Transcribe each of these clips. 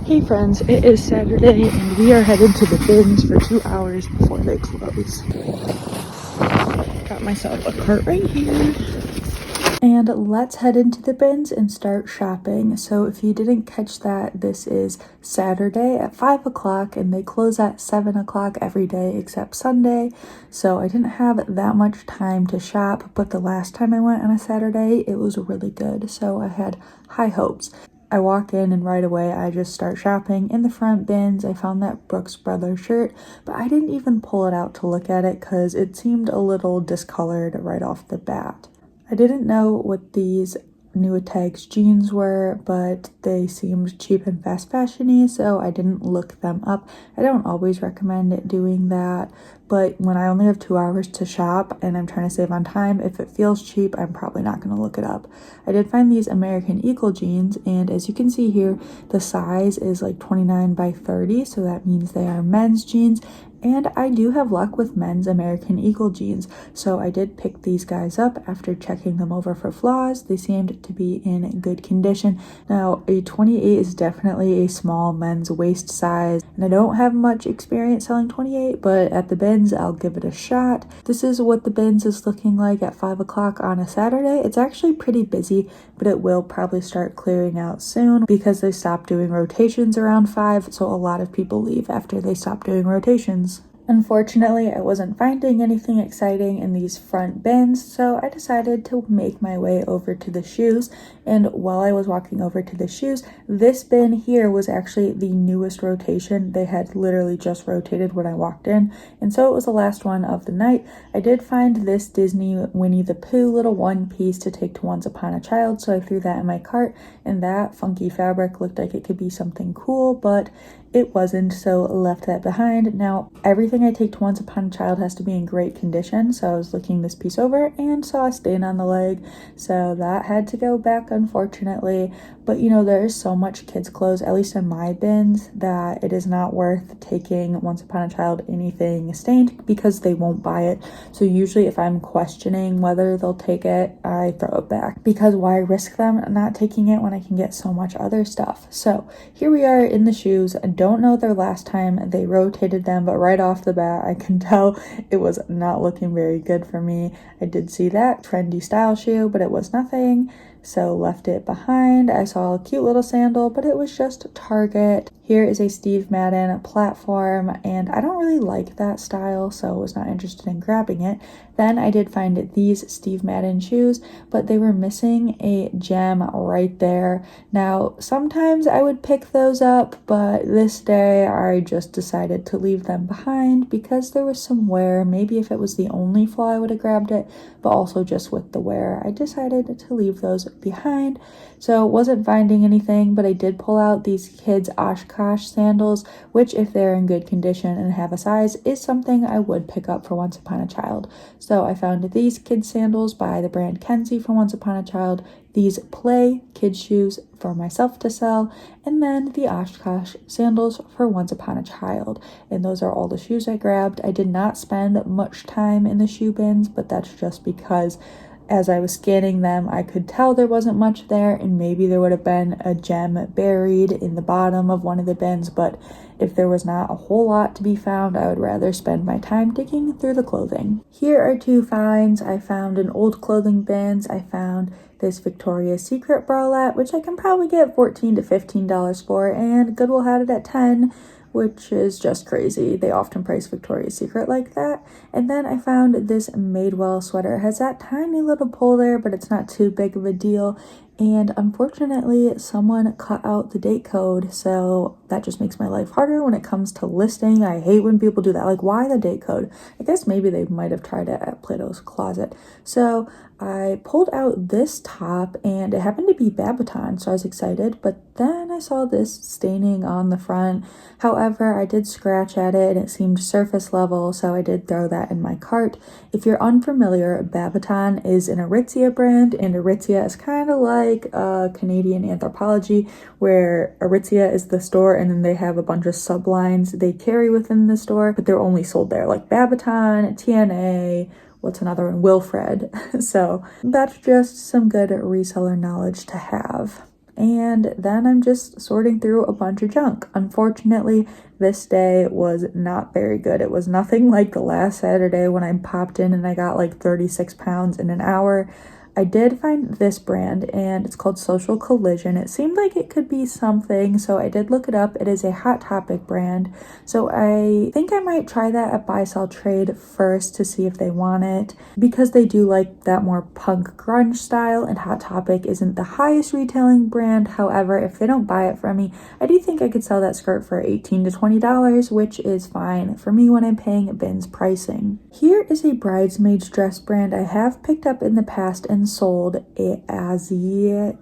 Hey friends, it is Saturday and we are headed to the bins for 2 hours before they close. Got myself a cart right here. And let's head into the bins and start shopping. So if you didn't catch that, this is Saturday at 5 o'clock and they close at 7 o'clock every day except Sunday. So I didn't have that much time to shop, but the last time I went on a Saturday, it was really good. So I had high hopes. I walk in and right away I just start shopping. In the front bins, I found that Brooks Brothers shirt, but I didn't even pull it out to look at it because it seemed a little discolored right off the bat. I didn't know what these New Tags jeans were, but they seemed cheap and fast fashion-y, so I didn't look them up. I don't always recommend doing that, but when I only have 2 hours to shop and I'm trying to save on time, if it feels cheap, I'm probably not going to look it up. I did find these American Eagle jeans, and as you can see here, the size is like 29 by 30, so that means they are men's jeans. And I do have luck with men's American Eagle jeans, so I did pick these guys up after checking them over for flaws. They seemed to be in good condition. Now, a 28 is definitely a small men's waist size, and I don't have much experience selling 28, but at the bins, I'll give it a shot. This is what the bins is looking like at 5 o'clock on a Saturday. It's actually pretty busy, but it will probably start clearing out soon because they stopped doing rotations around 5, so a lot of people leave after they stop doing rotations. Unfortunately, I wasn't finding anything exciting in these front bins, so I decided to make my way over to the shoes. And while I was walking over to the shoes, this bin here was actually the newest rotation. They had literally just rotated when I walked in, and so it was the last one of the night. I did find this Disney Winnie the Pooh little one piece to take to Once Upon a Child, so I threw that in my cart, and that funky fabric looked like it could be something cool, but it wasn't, so left that behind. Now, everything I take to Once Upon a Child has to be in great condition, so I was looking this piece over and saw a stain on the leg, so that had to go back, unfortunately. But you know, there is so much kids clothes, at least in my bins, that it is not worth taking Once Upon a Child anything stained because they won't buy it. So usually if I'm questioning whether they'll take it, I throw it back, because why risk them not taking it when I can get so much other stuff? So here we are in the shoes. I don't know their last time they rotated them, but right off the bat I can tell it was not looking very good for me. I did see that trendy style shoe, but it was nothing, so left it behind. I saw a cute little sandal, but it was just Target. Here is a Steve Madden platform, and I don't really like that style, so I was not interested in grabbing it. Then I did find these Steve Madden shoes, but they were missing a gem right there. Now, sometimes I would pick those up, but this day I just decided to leave them behind because there was some wear. Maybe if it was the only flaw, I would have grabbed it, but also just with the wear, I decided to leave those behind. So wasn't finding anything, but I did pull out these kids Oshkosh sandals, which if they're in good condition and have a size is something I would pick up for Once Upon a Child. So I found these kids sandals by the brand Kenzie for Once Upon a Child, these Play kids shoes for myself to sell, and then the Oshkosh sandals for Once Upon a Child. And those are all the shoes I grabbed. I did not spend much time in the shoe bins, but that's just because as I was scanning them, I could tell there wasn't much there, and maybe there would have been a gem buried in the bottom of one of the bins, but if there was not a whole lot to be found, I would rather spend my time digging through the clothing. Here are two finds I found in old clothing bins. I found this Victoria's Secret bralette, which I can probably get $14 to $15 for, and Goodwill had it at $10, which is just crazy. They often price Victoria's Secret like that. And then I found this Madewell sweater. It has that tiny little pull there, but it's not too big of a deal. And unfortunately, someone cut out the date code, so that just makes my life harder when it comes to listing. I hate when people do that. Like, why the date code? I guess maybe they might have tried it at Plato's Closet. So I pulled out this top, and it happened to be Babaton, so I was excited. But then I saw this staining on the front. However, I did scratch at it, and it seemed surface level, so I did throw that in my cart. If you're unfamiliar, Babaton is an Aritzia brand, and Aritzia is kind of like Canadian Anthropologie, where Aritzia is the store and then they have a bunch of sublines they carry within the store, but they're only sold there, like Babaton, TNA, what's another one, Wilfred. So that's just some good reseller knowledge to have. and then I'm just sorting through a bunch of junk. Unfortunately, this day was not very good. It was nothing like the last Saturday when I popped in and I got like 36 pounds in an hour. I did find this brand and it's called Social Collision. It seemed like it could be something, so I did look it up. It is a Hot Topic brand, so I think I might try that at Buy Sell Trade first to see if they want it, because they do like that more punk grunge style, and Hot Topic isn't the highest retailing brand. However, if they don't buy it from me, I do think I could sell that skirt for $18 to $20, which is fine for me when I'm paying bins pricing. Here is a bridesmaid's dress brand I have picked up in the past and sold it as I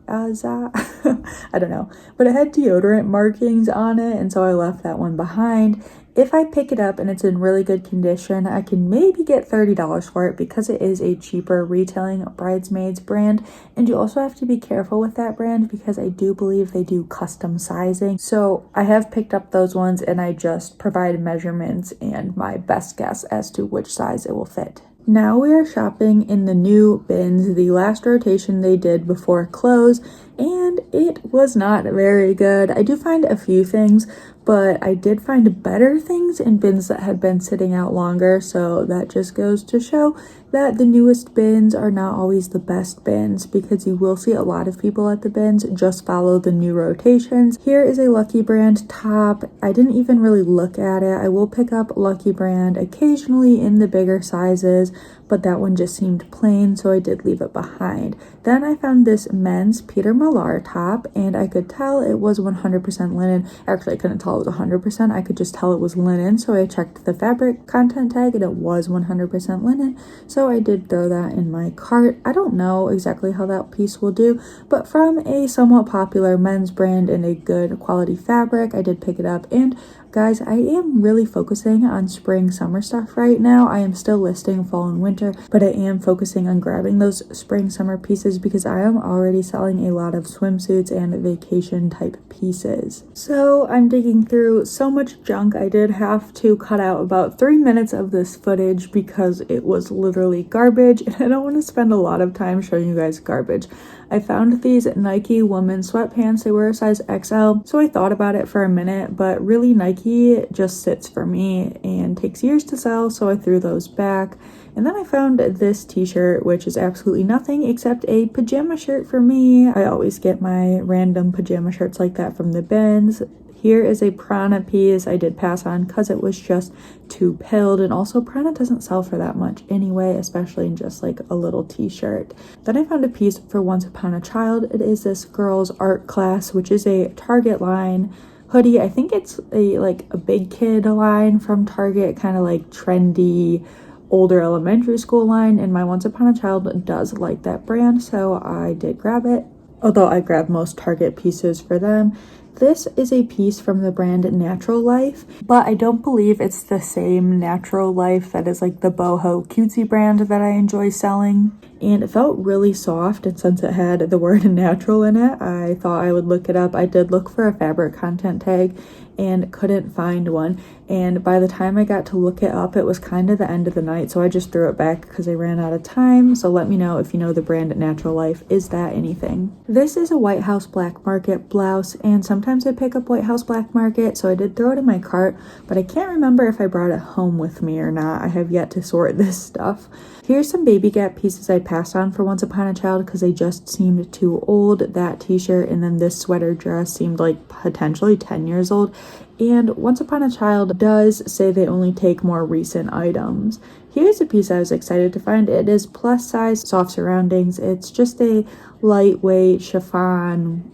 don't know, but it had deodorant markings on it, and so I left that one behind. If I pick it up and it's in really good condition, I can maybe get $30 for it because it is a cheaper retailing bridesmaids brand. And you also have to be careful with that brand because I do believe they do custom sizing. So I have picked up those ones and I just provide measurements and my best guess as to which size it will fit. Now we are shopping in the new bins, the last rotation they did before close, and it was not very good. I do find a few things, but I did find better things in bins that had been sitting out longer, so that just goes to show that the newest bins are not always the best bins, because you will see a lot of people at the bins just follow the new rotations. Here is a Lucky Brand top. I didn't even really look at it. I will pick up Lucky Brand occasionally in the bigger sizes, but that one just seemed plain, so I did leave it behind. Then I found this men's Peter Millar top, and I could tell it was 100% linen. Actually, I couldn't tell it was 100%. I could just tell it was linen, so I checked the fabric content tag, and it was 100% linen, so I did throw that in my cart. I don't know exactly how that piece will do, but from a somewhat popular men's brand and a good quality fabric, I did pick it up. And guys, I am really focusing on spring summer stuff right now. I am still listing fall and winter, but I am focusing on grabbing those spring summer pieces because I am already selling a lot of swimsuits and vacation type pieces. So I'm digging through so much junk. I did have to cut out about 3 minutes of this footage because it was literally garbage, and I don't want to spend a lot of time showing you guys garbage. I found these Nike woman sweatpants. They were a size XL, so I thought about it for a minute, but really Nike just sits for me and takes years to sell, so I threw those back. And then I found this t-shirt, which is absolutely nothing except a pajama shirt for me. I always get my random pajama shirts like that from the bins. Here is a Prana piece I did pass on because it was just too pilled, and also Prana doesn't sell for that much anyway, especially in just like a little t-shirt. Then I found a piece for Once Upon a Child. It is this girls art class, which is a Target line hoodie. I think it's a big kid line from Target, kind of like trendy older elementary school line, and my Once Upon a Child does like that brand, so I did grab it, although I grabbed most Target pieces for them. This is a piece from the brand Natural Life, but I don't believe it's the same Natural Life that is like the boho cutesy brand that I enjoy selling. And it felt really soft, and since it had the word natural in it, I thought I would look it up. I did look for a fabric content tag and couldn't find one, and by the time I got to look it up, it was kind of the end of the night, so I just threw it back because I ran out of time. So let me know if you know the brand Natural Life. Is that anything? This is a White House Black Market blouse, and sometimes I pick up White House Black Market, so I did throw it in my cart, but I can't remember if I brought it home with me or not. I have yet to sort this stuff. Here's some Baby Gap pieces I passed on for Once Upon a Child because they just seemed too old. That t-shirt and then this sweater dress seemed like potentially 10 years old. And Once Upon a Child does say they only take more recent items. Here's a piece I was excited to find. It is plus size, soft surroundings. It's just a lightweight chiffon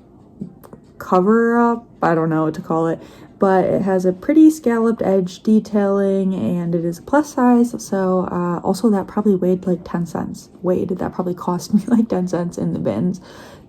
cover up. I don't know what to call it, but it has a pretty scalloped edge detailing, and it is plus size. So also that probably weighed like 10 cents. That probably cost me like 10 cents in the bins.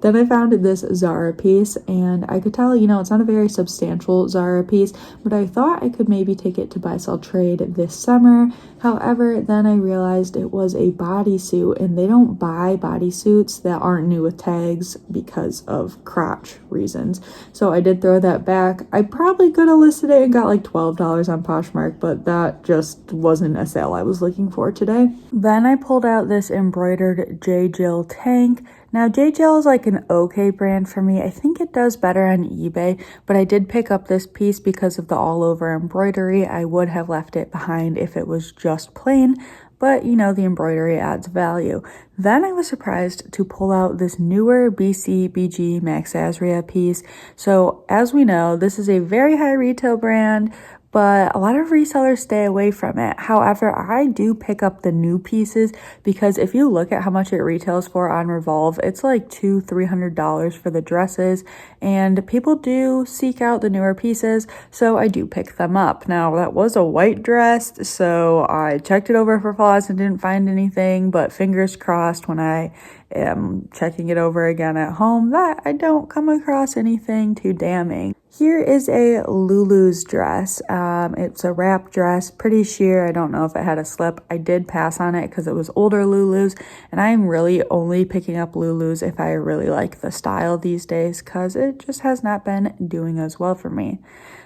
Then I found this Zara piece, and I could tell, it's not a very substantial Zara piece, but I thought I could maybe take it to Buy Sell Trade this summer. However, then I realized it was a bodysuit, and they don't buy bodysuits that aren't new with tags because of crotch reasons. So I did throw that back. I probably could have listed it and got like $12 on Poshmark, but that just wasn't a sale I was looking for today. Then I pulled out this embroidered J. Jill tank. Now, J.Jill is like an okay brand for me. I think it does better on eBay, but I did pick up this piece because of the all-over embroidery. I would have left it behind if it was just plain, but you know, the embroidery adds value. Then I was surprised to pull out this newer BCBG Max Azria piece. So as we know, this is a very high retail brand, but a lot of resellers stay away from it. However, I do pick up the new pieces because if you look at how much it retails for on Revolve, it's like $200-300 for the dresses, and people do seek out the newer pieces, so I do pick them up. Now, that was a white dress, so I checked it over for flaws and didn't find anything, but fingers crossed when I am checking it over again at home that I don't come across anything too damning. Here is a Lulu's dress. It's a wrap dress, pretty sheer. I don't know if it had a slip. I did pass on it because it was older Lulu's, and I'm really only picking up Lulu's if I really like the style these days because it just has not been doing as well for me.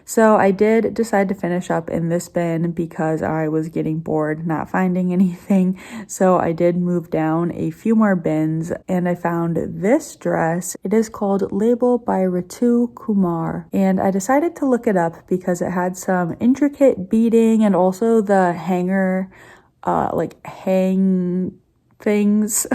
So I did decide to finish up in this bin because I was getting bored not finding anything. So I did move down a few more bins and I found this dress. It is called Label by Ritu Kumar. And I decided to look it up because it had some intricate beading and also the hanger, hang things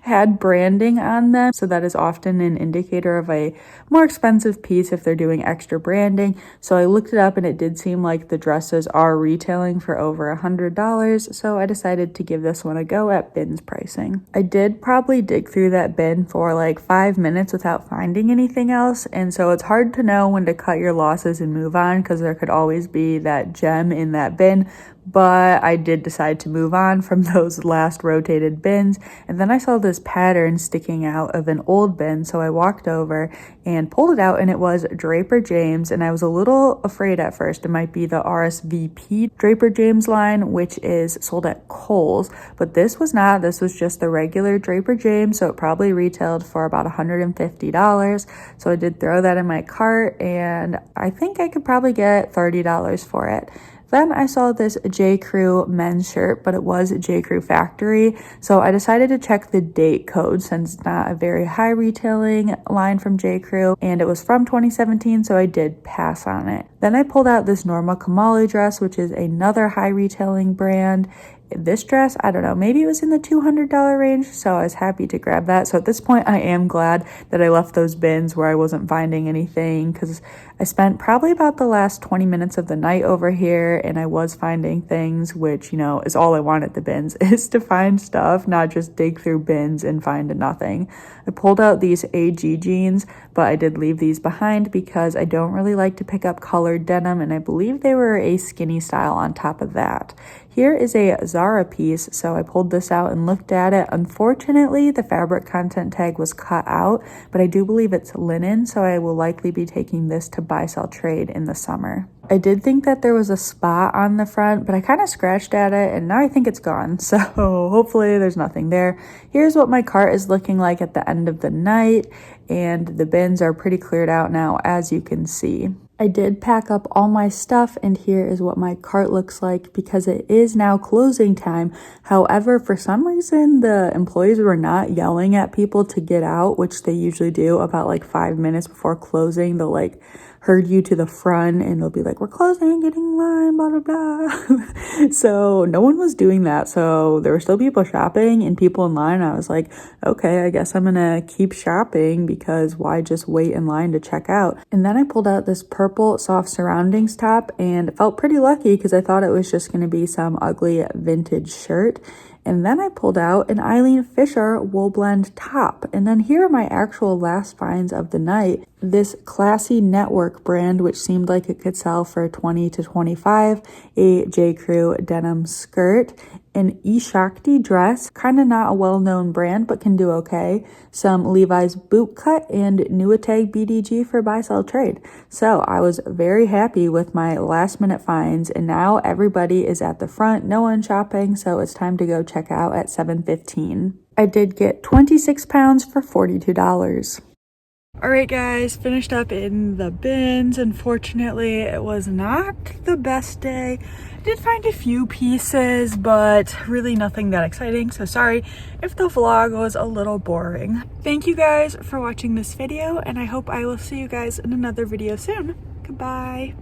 had branding on them, so that is often an indicator of a more expensive piece if they're doing extra branding. So I looked it up and it did seem like the dresses are retailing for over $100, so I decided to give this one a go at bins pricing. I did probably dig through that bin for like 5 minutes without finding anything else, and so it's hard to know when to cut your losses and move on because there could always be that gem in that bin. But I did decide to move on from those last rotated bins, and then I saw this pattern sticking out of an old bin, so I walked over and pulled it out, and it was Draper James, and I was a little afraid at first it might be the RSVP Draper James line, which is sold at Kohl's, but this was not. This was just the regular Draper James, so it probably retailed for about $150, so I did throw that in my cart, and I think I could probably get $30 for it. Then I saw this J. Crew men's shirt, but it was J. Crew factory. So I decided to check the date code since it's not a very high retailing line from J. Crew, and it was from 2017, so I did pass on it. Then I pulled out this Norma Kamali dress, which is another high retailing brand. This dress, I don't know, maybe it was in the $200 range, so I was happy to grab that. So at this point, I am glad that I left those bins where I wasn't finding anything because I spent probably about the last 20 minutes of the night over here and I was finding things, which, you know, is all I want at the bins is to find stuff, not just dig through bins and find nothing. I pulled out these AG jeans, but I did leave these behind because I don't really like to pick up colored denim, and I believe they were a skinny style on top of that. Here is a Zara piece, so I pulled this out and looked at it. Unfortunately, the fabric content tag was cut out, but I do believe it's linen, so I will likely be taking this to buy, sell, trade in the summer. I did think that there was a spot on the front, but I kind of scratched at it and now I think it's gone. So hopefully there's nothing there. Here's what my cart is looking like at the end of the night, and the bins are pretty cleared out now, as you can see. I did pack up all my stuff, and here is what my cart looks like because it is now closing time. However, for some reason, the employees were not yelling at people to get out, which they usually do about like 5 minutes before closing. They'll like herd you to the front and they'll be like, we're closing, getting in line, blah, blah, blah. So no one was doing that. So there were still people shopping and people in line. I was like, okay, I guess I'm gonna keep shopping because why just wait in line to check out? And then I pulled out this purple soft surroundings top and felt pretty lucky because I thought it was just gonna be some ugly vintage shirt. And then I pulled out an Eileen Fisher wool blend top. And then here are my actual last finds of the night. This classy network brand, which seemed like it could sell for $20 to $25, a J. Crew denim skirt, an Ishakti dress, kind of not a well-known brand, but can do okay, some Levi's boot cut, and Nuitag BDG for buy, sell, trade. So I was very happy with my last minute finds, and now everybody is at the front, no one shopping, so it's time to go check out at 7:15. I did get 26 pounds for $42. All right, guys, finished up in the bins. Unfortunately, it was not the best day. Did find a few pieces, but really nothing that exciting. So sorry if the vlog was a little boring. Thank you guys for watching this video, and I hope I will see you guys in another video soon. Goodbye.